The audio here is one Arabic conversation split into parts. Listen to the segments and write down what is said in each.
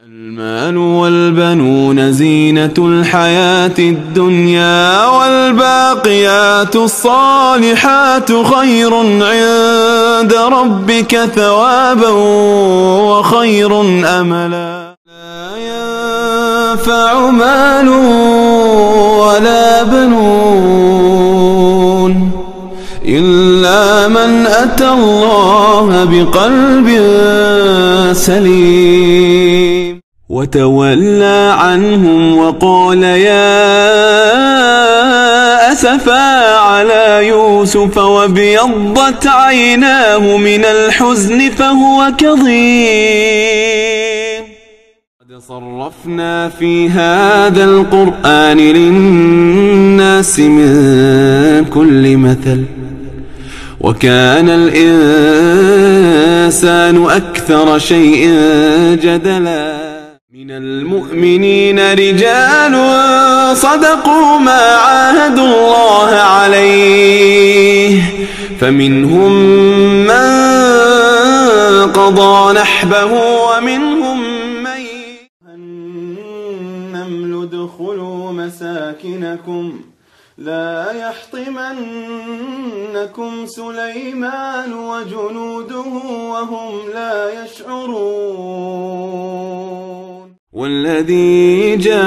المال والبنون زينة الحياة الدنيا والباقيات الصالحات خير عند ربك ثوابا وخير أملا. لا ينفع مال ولا بنون إلا من أتى الله بقلب سليم. وتولى عنهم وقال يا أسفا على يوسف وابيضت عيناه من الحزن فهو كظيم. قد صرفنا في هذا القرآن للناس من كل مثل وكان الإنسان أكثر شيء جدلا. من المؤمنين رجال صدقوا ما عاهدوا الله عليه فمنهم من قضى نحبه ومنهم من النمل ادخلوا مساكنكم لا يحطمنكم سليمان وجنوده وهم لا يشعرون. والذي جاء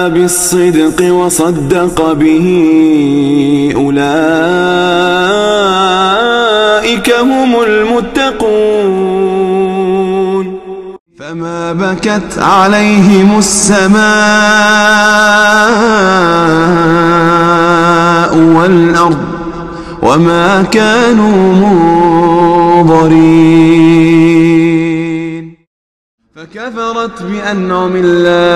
بالصدق وصدق به أولئك هم المتقون. فما بكت عليهم السماء والأرض وما كانوا منظرين. فكفرت بأنعم الله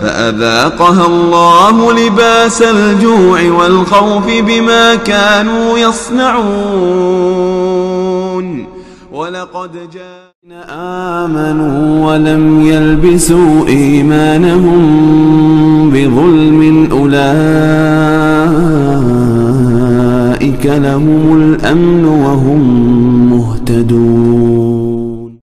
فأذاقها الله لباس الجوع والخوف بما كانوا يصنعون. ولقد جاء آمنوا ولم يلبسوا إيمانهم بظلم أولئك لهم الأمن وهم مهتدون.